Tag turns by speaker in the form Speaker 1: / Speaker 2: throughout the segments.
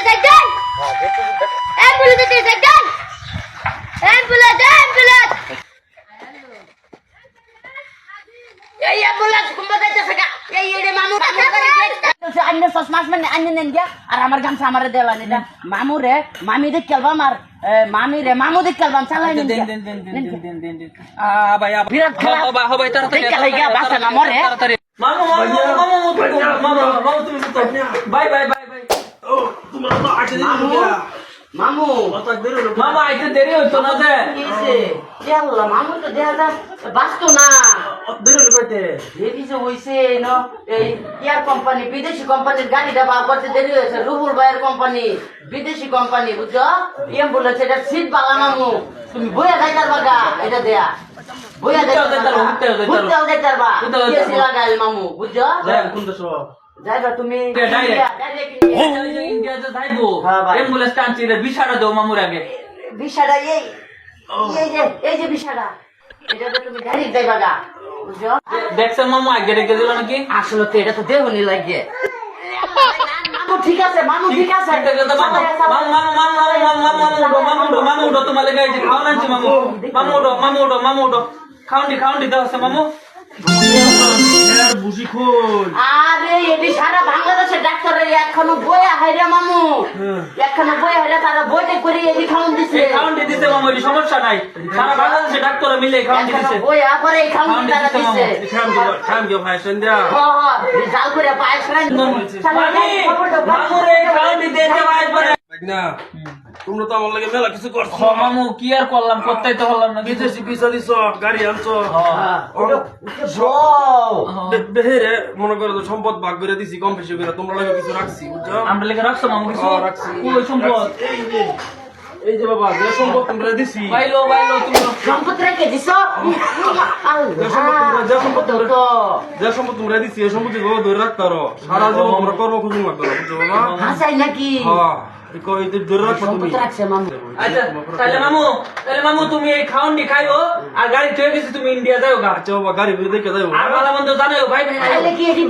Speaker 1: cycle ambulance cycle ambulance ambulance এই ambulance কুম্বা যাইতেছে গা এই এডে মামু আন্নে সসমাস মানে আন্নে নেন গিয়া আর আমার গামছা আমারে দেলা নিটা মামু রে মামি দেখ কেলবাম আর মামি রে মামু দেখ কেলবাম চালাই নেন দেন
Speaker 2: ভাই
Speaker 1: বিরাট খেলা
Speaker 2: ভাই তাড়াতাড়ি
Speaker 1: দেখ লাগা বাসা না মরে
Speaker 2: মামু তুমি তো বাই
Speaker 3: ও তোমরা তো আগে দিন
Speaker 1: মামু
Speaker 2: মামা আইতে দেরি হইতো না যে
Speaker 1: কিছে ইয়াল্লা মামু তো দেখা যা বাসতো না
Speaker 3: দেরি কইতে
Speaker 1: দেরিছে হইছে নো এই ইয়ার কোম্পানি বিদেশি কোম্পানির গাড়িটা বার করতে দেরি হয়েছে রুহুল ভাইয়ের কোম্পানি বিদেশি কোম্পানি বুঝছো অ্যাম্বুলেন্স এটা সিট বালা মামু তুমি বইয়া যাইতার বাগা এটা দেয়া বইয়া যাইতার বা কেসি লাগাইল মামু বুঝছো
Speaker 3: কোন দেশ
Speaker 1: যাইবা তুমি
Speaker 2: ইন্ডিয়া যে যাইবো অ্যাম্বুলেন্স টানছি রে বিছাড়া দাও মামুর আগে
Speaker 1: বিশাড়া এই যে বিশাড়া এটা তো তুমি গাড়ি যাইবা গা বুঝছো
Speaker 2: দেখছেন মামু আগে রেখে দিল নাকি
Speaker 1: আসলে তো এটা তো দেহনি লাগে মামু ঠিক আছে
Speaker 2: মামু তোমার লেগে খাওয়া আনছি মামু খাওয়ান্ডি দেওয়া আছে মামু
Speaker 3: বুঝি খোল
Speaker 1: আরে এটি সারা বাংলাদেশের ডাক্তাররা এখনো বইয়া হাইরা মামু এখনো বইয়া হাইরা তারা বইতে করে এটি খাওয়ান দিছে
Speaker 2: খাওয়ান্ডি দিতে মামু এই সমস্যা নাই সারা বাংলাদেশে ডাক্তাররা মিলে খাওয়ান্ডি দিছে
Speaker 1: বইয়া করে এই খাওয়ান তারা দিছে
Speaker 3: খাম কে ভাই সন্ধ্যা
Speaker 1: জাল করে পায়েস রাই
Speaker 2: মামু রে খাওয়ান্ডি দিতে ভাই পরে
Speaker 3: না তোমরা তো আমার লাগে মেলা কিছু করছো
Speaker 2: মামু কি আর করলাম করতেই তো হলাম না
Speaker 3: বিদেশি পিছা দিছ গাড়ি আনছো বেহেরে মনে করো সম্পদ ভাগ করে দিছি কম বেশি করে তোমরা লাগে কিছু রাখছি বুঝছো
Speaker 2: আমরা লেগে রাখছো মামু কিছু
Speaker 3: রাখছি
Speaker 2: কই সম্পদ
Speaker 3: এই যে বাবা যে সম্পদ তোমরা দিছি
Speaker 2: বাইলো তুমি
Speaker 1: সম্পদ রেখে দিছো
Speaker 3: যে সম্পদ তোমরা দিছি এই সম্পত্তি ধরে রাখতে পারো সারা জীবন তোমরা কর্ম খুঁজুন লাগবে বুঝছো বাবা
Speaker 1: হাসাই নাকি
Speaker 3: হ্যাঁ ধরে রাখবো তুমি
Speaker 1: সম্পদ রাখছে মামু
Speaker 2: আচ্ছা তাহলে মামু তুমি এই খাওয়ান্ডি খাইও আর গাড়ি থয়ে গেছি তুমি ইন্ডিয়া যাও গা
Speaker 3: আচ্ছা বাবা গাড়ি ঘুরে দেখে যাবো
Speaker 2: আর ভালো মন্দ জানাও ভাই
Speaker 1: তাহলে কি এটি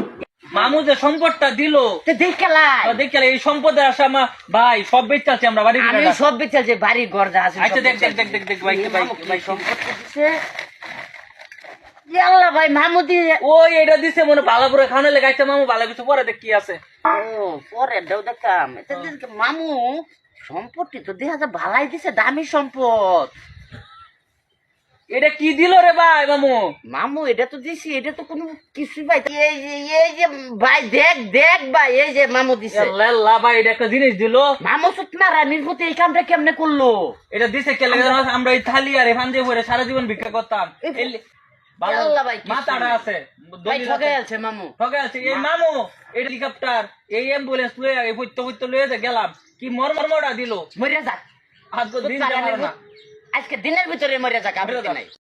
Speaker 2: মামু যে সম্পদটা দিল
Speaker 1: দেখলাই
Speaker 2: দেখলে এই সম্পদের আশা আমার ভাই সব বেচতে আছি আমরা বাড়ি
Speaker 1: আমি সব বেচে যে বাড়ি ঘর যা আছে
Speaker 2: আচ্ছা দেখ ভাই
Speaker 1: সম্পদ দিছে আল্লাহ ভাই মামুদি
Speaker 2: ওই এটা দিছে মনে ভালো করে খাওয়ানো লেগাইছে মামু ভালো কিছু পরে দেখ কি আছে
Speaker 1: ও পরে দাও দেখতাম মামু সম্পত্তি তো দেখা যায় ভালাই দিছে দামি সম্পদ
Speaker 2: এটা কি দিল রে ভাই
Speaker 1: মামু এটা তো দিছি এটা তো কোনো কিছু ভাই এই যে ভাই দেখ ভাই এই যে মামু দিছে
Speaker 2: আল্লাহ ভাই এটা একটা জিনিস দিল
Speaker 1: মামু সুতনারা নির্ভতে এই কামটা কেমনে করলো
Speaker 2: এটা দিছে কে লাগে আমরা এই থালি আর এখান দিয়ে পরে সারা জীবন ভিক্ষা করতাম
Speaker 1: আল্লাহ ভাই
Speaker 2: মাথাটা আছে
Speaker 1: ঠকে আছে মামু
Speaker 2: এই মামু এই হেলিকপ্টার এই অ্যাম্বুলেন্স লয়ে এই ফুটতে লয়ে গেলাম কি মরমরটা দিল
Speaker 1: মরে যাক
Speaker 2: আজকে দিন
Speaker 1: আজকে দিনের ভিতরে মরে যাক আর নাই